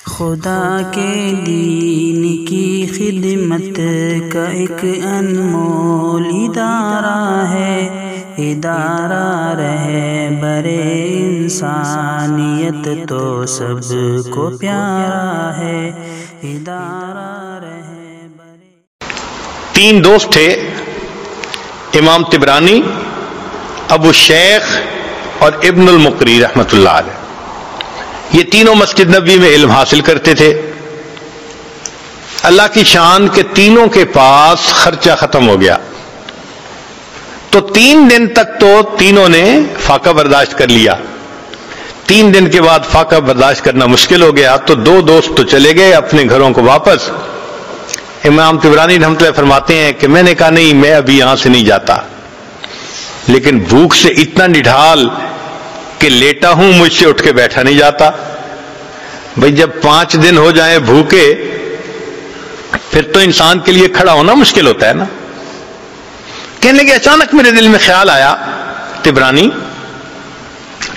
خدا کے دین کی خدمت کا ایک انمول ادارہ ہے، ادارہ رہبر انسانیت تو سب کو پیارا ہے، ادارہ رہبر۔ تین دوست تھے، امام طبرانی، ابو شیخ اور ابن المقری رحمۃ اللہ علیہ۔ یہ تینوں مسجد نبوی میں علم حاصل کرتے تھے۔ اللہ کی شان کے تینوں کے پاس خرچہ ختم ہو گیا، تو 3 دن تک تو تینوں نے فاقہ برداشت کر لیا۔ 3 دن کے بعد فاقہ برداشت کرنا مشکل ہو گیا، تو 2 دوست تو چلے گئے اپنے گھروں کو واپس۔ امام طبرانی رحمۃ اللہ فرماتے ہیں کہ میں نے کہا نہیں، میں ابھی یہاں سے نہیں جاتا، لیکن بھوک سے اتنا نڈھال کہ لیٹا ہوں، مجھ سے اٹھ کے بیٹھا نہیں جاتا۔ بھئی جب 5 دن ہو جائیں بھوکے، پھر تو انسان کے لیے کھڑا ہونا مشکل ہوتا ہے نا۔ کہنے لگے اچانک میرے دل میں خیال آیا، طبرانی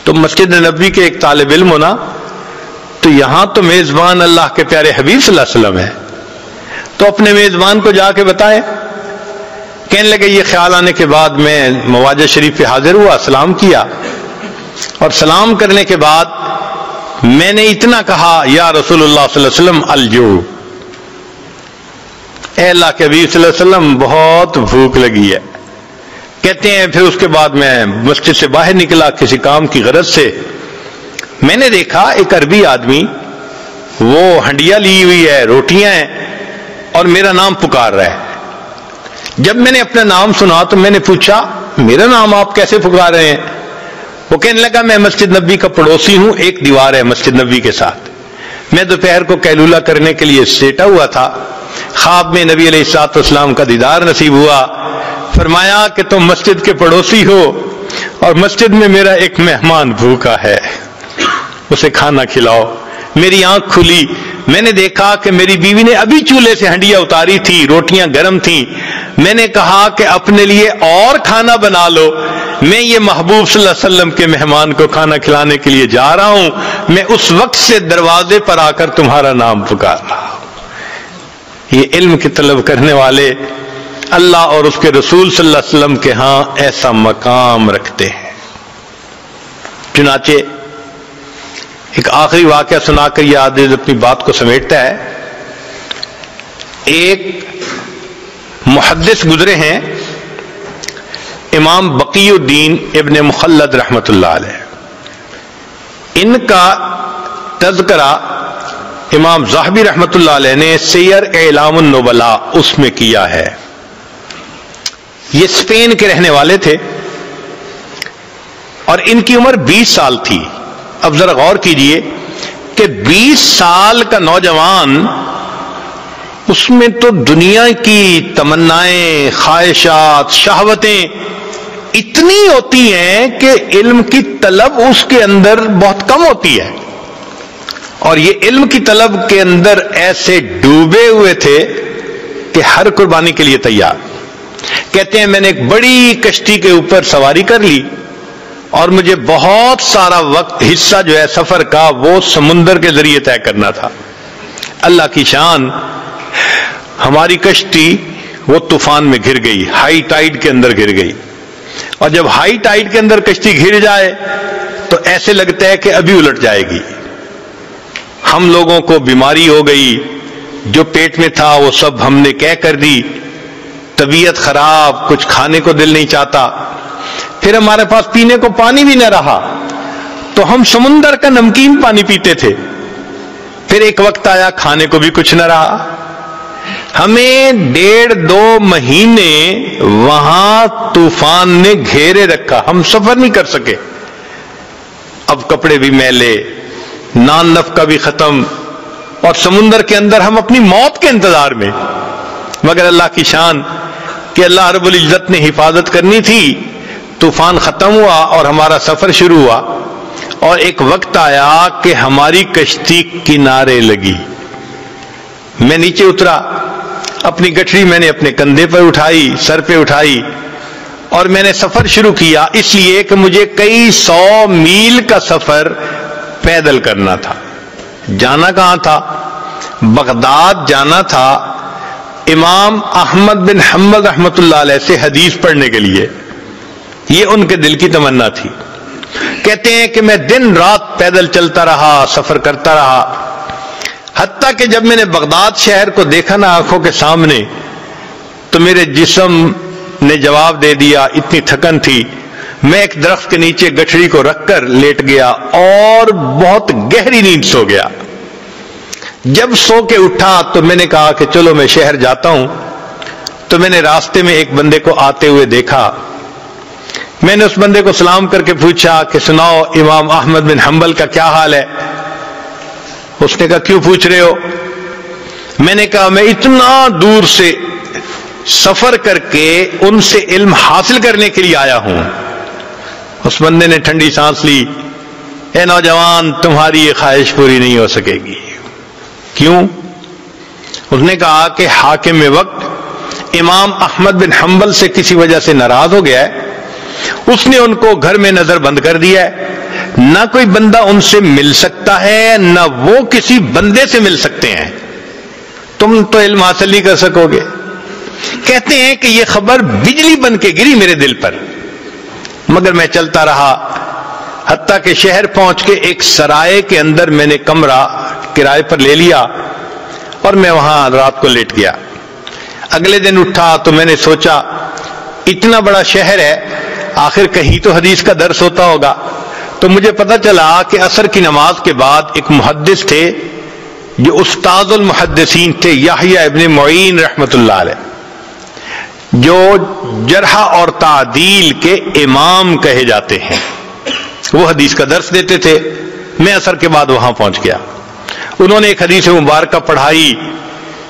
تم مسجد نبوی کے ایک طالب علم ہونا، تو یہاں تو میزبان اللہ کے پیارے حبیب صلی اللہ علیہ وسلم ہے، تو اپنے میزبان کو جا کے بتائے۔ کہنے لگے یہ خیال آنے کے بعد میں مواجہ شریف پہ حاضر ہوا، سلام کیا، اور سلام کرنے کے بعد میں نے اتنا کہا یا رسول اللہ صلی اللہ علیہ وسلم الجو، اے اللہ کے حبیب صلی اللہ علیہ وسلم بہت بھوک لگی ہے۔ کہتے ہیں پھر اس کے بعد میں مسجد سے باہر نکلا کسی کام کی غرض سے، میں نے دیکھا ایک عربی آدمی، وہ ہنڈیا لی ہوئی ہے، روٹیاں ہیں، اور میرا نام پکار رہا ہے۔ جب میں نے اپنا نام سنا تو میں نے پوچھا میرا نام آپ کیسے پکار رہے ہیں؟ وہ کہنے لگا میں مسجد نبوی کا پڑوسی ہوں، ایک دیوار ہے مسجد نبوی کے ساتھ، میں دوپہر کو قیلولہ کرنے کے لیے لیٹا ہوا تھا، خواب میں نبی علیہ الصلوۃ والسلام کا دیدار نصیب ہوا۔ فرمایا کہ تم مسجد کے پڑوسی ہو اور مسجد میں میرا ایک مہمان بھوکا ہے، اسے کھانا کھلاؤ۔ میری آنکھ کھلی، میں نے دیکھا کہ میری بیوی نے ابھی چولہے سے ہنڈیا اتاری تھی، روٹیاں گرم تھیں۔ میں نے کہا کہ اپنے لیے اور کھانا بنا لو، میں یہ محبوب صلی اللہ علیہ وسلم کے مہمان کو کھانا کھلانے کے لیے جا رہا ہوں، میں اس وقت سے دروازے پر آ کر تمہارا نام پکار رہا ہوں۔ یہ علم کی طلب کرنے والے اللہ اور اس کے رسول صلی اللہ علیہ وسلم کے ہاں ایسا مقام رکھتے ہیں۔ چنانچہ ایک آخری واقعہ سنا کر یہ آدمی اپنی بات کو سمیٹتا ہے۔ ایک محدث گزرے ہیں، امام بقی الدین ابن مخلد رحمۃ اللہ علیہ، ان کا تذکرہ امام ذہبی رحمۃ اللہ علیہ نے سیر اعلام النبلاء اس میں کیا ہے۔ یہ اسپین کے رہنے والے تھے اور ان کی عمر 20 سال تھی۔ اب ذرا غور کیجئے کہ 20 سال کا نوجوان، اس میں تو دنیا کی تمنائیں، خواہشات، شہوتیں اتنی ہوتی ہیں کہ علم کی طلب اس کے اندر بہت کم ہوتی ہے، اور یہ علم کی طلب کے اندر ایسے ڈوبے ہوئے تھے کہ ہر قربانی کے لیے تیار۔ کہتے ہیں میں نے ایک بڑی کشتی کے اوپر سواری کر لی، اور مجھے بہت سارا وقت حصہ جو ہے سفر کا وہ سمندر کے ذریعے طے کرنا تھا۔ اللہ کی شان، ہماری کشتی وہ طوفان میں گر گئی، ہائی ٹائیڈ کے اندر گر گئی، اور جب ہائی ٹائیڈ کے اندر کشتی گر جائے تو ایسے لگتا ہے کہ ابھی الٹ جائے گی۔ ہم لوگوں کو بیماری ہو گئی، جو پیٹ میں تھا وہ سب ہم نے کہہ کر دی، طبیعت خراب، کچھ کھانے کو دل نہیں چاہتا، پھر ہمارے پاس پینے کو پانی بھی نہ رہا تو ہم سمندر کا نمکین پانی پیتے تھے۔ پھر ایک وقت آیا کھانے کو بھی کچھ نہ رہا، ہمیں 1.5-2 مہینے وہاں طوفان نے گھیرے رکھا، ہم سفر نہیں کر سکے۔ اب کپڑے بھی میلے، نان نفقہ بھی ختم، اور سمندر کے اندر ہم اپنی موت کے انتظار میں۔ مگر اللہ کی شان کہ اللہ رب العزت نے حفاظت کرنی تھی، طوفان ختم ہوا اور ہمارا سفر شروع ہوا، اور ایک وقت آیا کہ ہماری کشتی کنارے لگی۔ میں نیچے اترا، اپنی گٹھڑی میں نے اپنے کندھے پر اٹھائی، سر پہ اٹھائی، اور میں نے سفر شروع کیا، اس لیے کہ مجھے کئی 100 میل کا سفر پیدل کرنا تھا۔ جانا کہاں تھا؟ بغداد جانا تھا امام احمد بن حنبل رحمۃ اللہ علیہ سے حدیث پڑھنے کے لیے. یہ ان کے دل کی تمنا تھی. کہتے ہیں کہ میں دن رات پیدل چلتا رہا، سفر کرتا رہا، حتیٰ کہ جب میں نے بغداد شہر کو دیکھا نا آنکھوں کے سامنے تو میرے جسم نے جواب دے دیا. اتنی تھکن تھی، میں ایک درخت کے نیچے گٹھڑی کو رکھ کر لیٹ گیا اور بہت گہری نیند سو گیا. جب سو کے اٹھا تو میں نے کہا کہ چلو میں شہر جاتا ہوں. تو میں نے راستے میں ایک بندے کو آتے ہوئے دیکھا. میں نے اس بندے کو سلام کر کے پوچھا کہ سناؤ امام احمد بن حنبل کا کیا حال ہے؟ اس نے کہا کیوں پوچھ رہے ہو؟ میں نے کہا میں اتنا دور سے سفر کر کے ان سے علم حاصل کرنے کے لیے آیا ہوں. اس بندے نے ٹھنڈی سانس لی. اے نوجوان، تمہاری یہ خواہش پوری نہیں ہو سکے گی. کیوں؟ اس نے کہا کہ حاکم وقت امام احمد بن حنبل سے کسی وجہ سے ناراض ہو گیا ہے. اس نے ان کو گھر میں نظر بند کر دیا ہے. نہ کوئی بندہ ان سے مل سکتا ہے، نہ وہ کسی بندے سے مل سکتے ہیں. تم تو علم حاصل نہیں کر سکو گے. کہتے ہیں کہ یہ خبر بجلی بن کے گری میرے دل پر، مگر میں چلتا رہا حتیٰ کہ شہر پہنچ کے ایک سرائے کے اندر میں نے کمرہ کرائے پر لے لیا اور میں وہاں رات کو لیٹ گیا. اگلے دن اٹھا تو میں نے سوچا اتنا بڑا شہر ہے، آخر کہیں تو حدیث کا درس ہوتا ہوگا. تو مجھے پتا چلا کہ عصر کی نماز کے بعد ایک محدث تھے جو استاذ المحدثین تھے، یحییٰ ابن معین رحمۃ اللہ علیہ، جو جرح اور تعدیل کے امام کہے جاتے ہیں. وہ حدیث کا درس دیتے تھے. میں عصر کے بعد وہاں پہنچ گیا. انہوں نے ایک حدیث مبارکہ پڑھائی،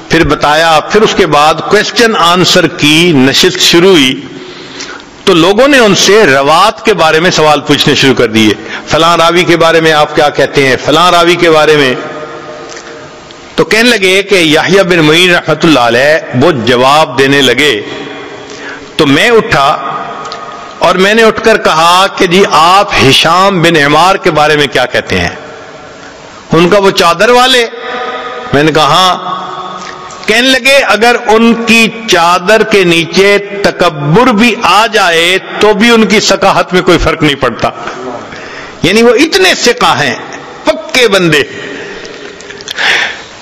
پھر بتایا، پھر اس کے بعد کوسچن آنسر کی نشست شروع ہوئی. تو لوگوں نے ان سے روات کے بارے میں سوال پوچھنے شروع کر دیے. فلاں راوی کے بارے میں آپ کیا کہتے ہیں، فلاں راوی کے بارے میں. تو کہنے لگے کہ یحییٰ بن معین رحمۃ اللہ علیہ وہ جواب دینے لگے. تو میں اٹھا اور میں نے اٹھ کر کہا کہ جی آپ ہشام بن عمار کے بارے میں کیا کہتے ہیں؟ ان کا وہ چادر والے؟ میں نے کہا ہاں. کہنے لگے اگر ان کی چادر کے نیچے تکبر بھی آ جائے تو بھی ان کی ثقافت میں کوئی فرق نہیں پڑتا. یعنی وہ اتنے ثقہ ہیں، پکے بندے.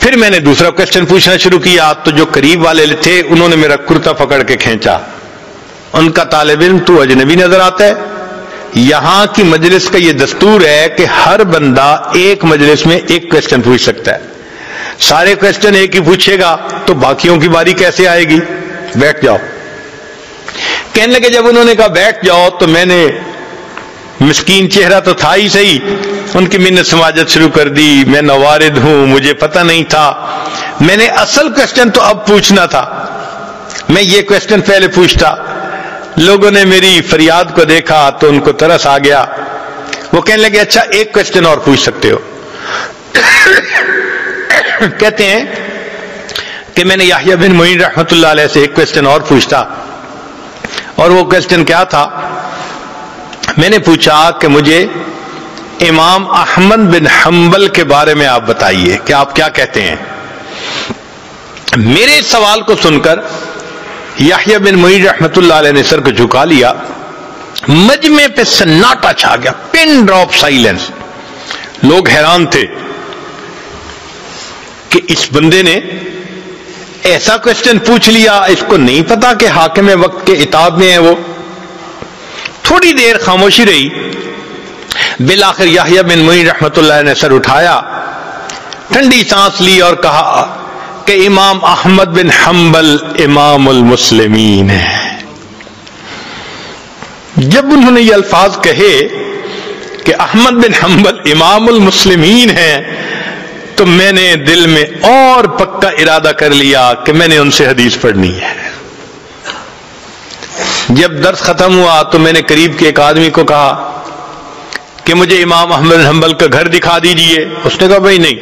پھر میں نے دوسرا کوسچن پوچھنا شروع کیا تو جو قریب والے تھے انہوں نے میرا کرتا پکڑ کے کھینچا. ان کا طالب علم تو اجنبی نظر آتا ہے. یہاں کی مجلس کا یہ دستور ہے کہ ہر بندہ ایک مجلس میں ایک کوسچن پوچھ سکتا ہے. سارے کوسچن ایک ہی پوچھے گا تو باقیوں کی باری کیسے آئے گی؟ بیٹھ جاؤ. کہنے لگے جب انہوں نے کہا بیٹھ جاؤ تو میں نے، مسکین چہرہ تو تھا ہی صحیح، ان کی منت سماجت شروع کر دی. میں نوارد ہوں، مجھے پتہ نہیں تھا. میں نے اصل کوسچن تو اب پوچھنا تھا. میں یہ کوسچن پہلے پوچھتا. لوگوں نے میری فریاد کو دیکھا تو ان کو ترس آ گیا. وہ کہنے لگے اچھا ایک کوسچن اور پوچھ سکتے ہو. کہتے ہیں کہ میں نے یحییٰ بن معین رحمۃ اللہ علیہ سے ایک کوسچن اور پوچھتا. اور وہ کوسچن کیا تھا؟ میں نے پوچھا کہ مجھے امام احمد بن حنبل کے بارے میں آپ بتائیے کہ آپ کیا کہتے ہیں. میرے سوال کو سن کر یحییٰ بن معین رحمۃ اللہ علیہ نے سر کو جھکا لیا. مجمع پہ سناٹا چھا گیا، پن ڈراپ سائلنس. لوگ حیران تھے کہ اس بندے نے ایسا کوسچن پوچھ لیا، اس کو نہیں پتا کہ حاکم وقت کے اطاعت میں ہے وہ. تھوڑی دیر خاموشی رہی. بالآخر یحییٰ بن معین رحمۃ اللہ نے سر اٹھایا، ٹھنڈی سانس لی اور کہا کہ امام احمد بن حنبل امام المسلمین ہے. جب انہوں نے یہ الفاظ کہے کہ احمد بن حنبل امام المسلمین ہیں تو میں نے دل میں اور پکا ارادہ کر لیا کہ میں نے ان سے حدیث پڑھنی ہے. جب درس ختم ہوا تو میں نے قریب کے ایک آدمی کو کہا کہ مجھے امام احمد بن حنبل کا گھر دکھا دیجئے. اس نے کہا بھائی نہیں،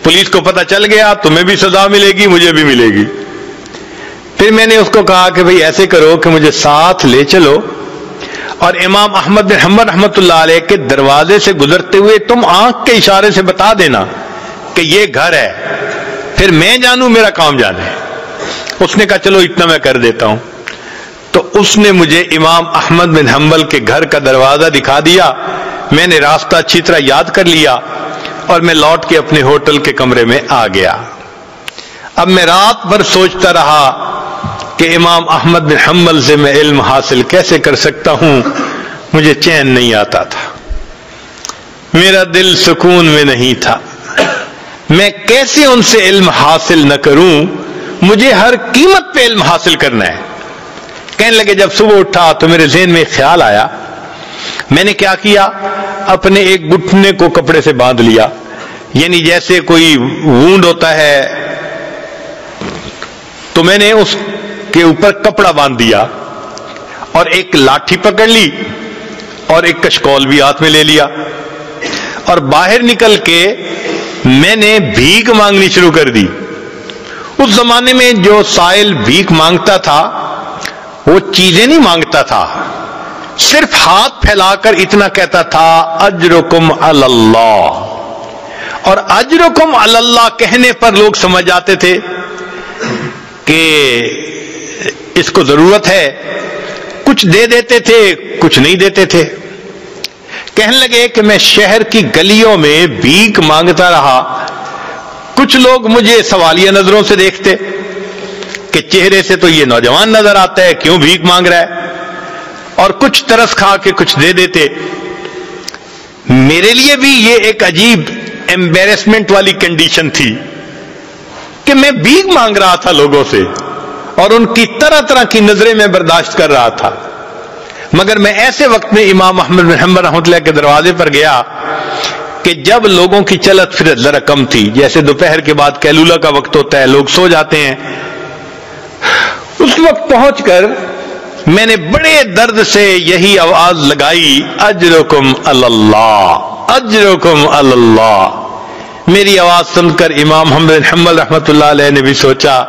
پولیس کو پتہ چل گیا تمہیں بھی سزا ملے گی، مجھے بھی ملے گی. پھر میں نے اس کو کہا کہ بھائی ایسے کرو کہ مجھے ساتھ لے چلو اور امام احمد بن حنبل رحمۃ اللہ علیہ کے دروازے سے گزرتے ہوئے تم آنکھ کے اشارے سے بتا دینا کہ یہ گھر ہے، پھر میں جانوں میرا کام جانے۔ اس نے کہا چلو اتنا میں کر دیتا ہوں۔ تو اس نے مجھے امام احمد بن حنبل کے گھر کا دروازہ دکھا دیا، میں نے راستہ اچھی طرح یاد کر لیا اور میں لوٹ کے اپنے ہوٹل کے کمرے میں آ گیا۔ اب میں رات بھر سوچتا رہا کہ امام احمد بن حنبل سے میں علم حاصل کیسے کر سکتا ہوں، مجھے چین نہیں آتا تھا، میرا دل سکون میں نہیں تھا، میں کیسے ان سے علم حاصل نہ کروں، مجھے ہر قیمت پہ علم حاصل کرنا ہے۔ کہنے لگے جب صبح اٹھا تو میرے ذہن میں خیال آیا، میں نے کیا کیا، اپنے ایک گھٹنے کو کپڑے سے باندھ لیا، یعنی جیسے کوئی وونڈ ہوتا ہے تو میں نے اس کے اوپر کپڑا باندھ دیا اور ایک لاٹھی پکڑ لی اور ایک کشکول بھی ہاتھ میں لے لیا اور باہر نکل کے میں نے بھیک مانگنی شروع کر دی۔ اس زمانے میں جو سائل بھیک مانگتا تھا وہ چیزیں نہیں مانگتا تھا، صرف ہاتھ پھیلا کر اتنا کہتا تھا اجرکم علی اللہ، اور اجرکم علی اللہ کہنے پر لوگ سمجھ جاتے تھے کہ اس کو ضرورت ہے، کچھ دے دیتے تھے کچھ نہیں دیتے تھے۔ کہنے لگے کہ میں شہر کی گلیوں میں بھیک مانگتا رہا، کچھ لوگ مجھے سوالیہ نظروں سے دیکھتے کہ چہرے سے تو یہ نوجوان نظر آتا ہے، کیوں بھیک مانگ رہا ہے، اور کچھ ترس کھا کے کچھ دے دیتے۔ میرے لیے بھی یہ ایک عجیب ایمبیرسمنٹ والی کنڈیشن تھی کہ میں بھیک مانگ رہا تھا لوگوں سے اور ان کی طرح طرح کی نظریں میں برداشت کر رہا تھا۔ مگر میں ایسے وقت میں امام احمد بن حنبل رحمۃ اللہ کے دروازے پر گیا کہ جب لوگوں کی چلت پھرت ذرا کم تھی، جیسے دوپہر کے بعد قیلولہ کا وقت ہوتا ہے، لوگ سو جاتے ہیں۔ اس وقت پہنچ کر میں نے بڑے درد سے یہی آواز لگائی اجرکم علی اللہ، اجرکم علی اللہ۔ میری آواز سن کر امام احمد بن حنبل رحمۃ اللہ علیہ نے بھی سوچا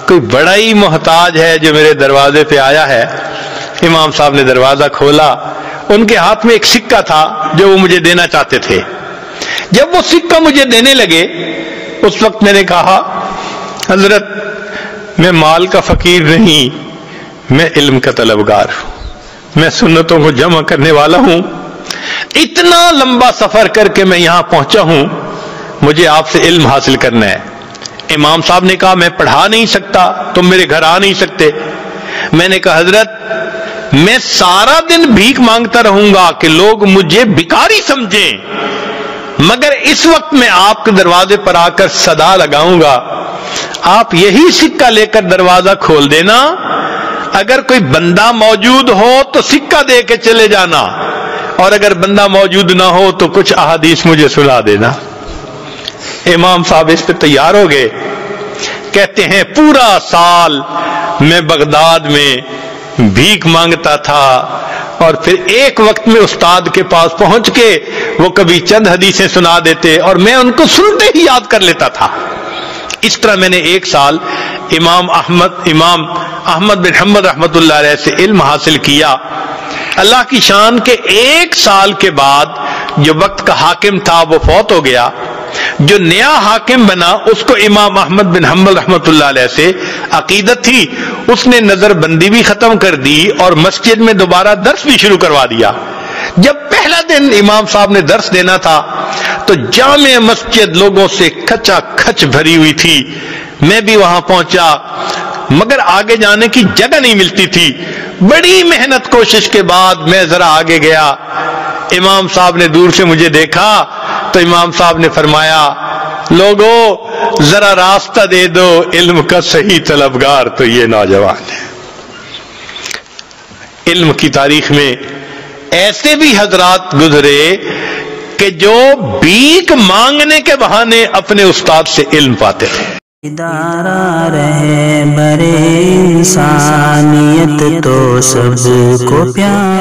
کوئی بڑا ہی محتاج ہے جو میرے دروازے پہ آیا ہے۔ امام صاحب نے دروازہ کھولا، ان کے ہاتھ میں ایک سکہ تھا جو وہ مجھے دینا چاہتے تھے۔ جب وہ سکہ مجھے دینے لگے اس وقت میں نے کہا حضرت میں مال کا فقیر نہیں، میں علم کا طلبگار ہوں، میں سنتوں کو جمع کرنے والا ہوں، اتنا لمبا سفر کر کے میں یہاں پہنچا ہوں، مجھے آپ سے علم حاصل کرنا ہے۔ امام صاحب نے کہا میں پڑھا نہیں سکتا، تم میرے گھر آ نہیں سکتے۔ میں نے کہا حضرت میں سارا دن بھیک مانگتا رہوں گا کہ لوگ مجھے بھکاری سمجھیں، مگر اس وقت میں آپ کے دروازے پر آ کر صدا لگاؤں گا، آپ یہی سکہ لے کر دروازہ کھول دینا، اگر کوئی بندہ موجود ہو تو سکہ دے کے چلے جانا، اور اگر بندہ موجود نہ ہو تو کچھ احادیث مجھے سنا دینا۔ امام صاحب اس پہ تیار ہو گئے، کہتے ہیں پورا سال میں بغداد میں بھیک مانگتا تھا، اور پھر ایک وقت میں استاد کے پاس پہنچ کے وہ کبھی چند حدیثیں سنا دیتے اور میں ان کو سنتے ہی یاد کر لیتا تھا۔ اس طرح میں نے ایک سال امام احمد بن حنبل رحمۃ اللہ علیہ سے علم حاصل کیا۔ اللہ کی شان کے ایک سال کے بعد جو وقت کا حاکم تھا وہ فوت ہو گیا، جو نیا حاکم بنا اس کو امام احمد بن حنبل رحمۃ اللہ علیہ سے عقیدت تھی، اس نے نظر بندی بھی ختم کر دی اور مسجد میں دوبارہ درس بھی شروع کروا دیا۔ جب پہلا دن امام صاحب نے درس دینا تھا تو جامع مسجد لوگوں سے کھچا کھچ بھری ہوئی تھی، میں بھی وہاں پہنچا مگر آگے جانے کی جگہ نہیں ملتی تھی۔ بڑی محنت کوشش کے بعد میں ذرا آگے گیا، امام صاحب نے دور سے مجھے دیکھا تو امام صاحب نے فرمایا لوگوں ذرا راستہ دے دو، علم کا صحیح طلبگار تو یہ نوجوان ہے۔ علم کی تاریخ میں ایسے بھی حضرات گزرے کہ جو بھیک مانگنے کے بہانے اپنے استاد سے علم پاتے تھے۔ ادارہ رہبر انسانیت تو سب کو پیار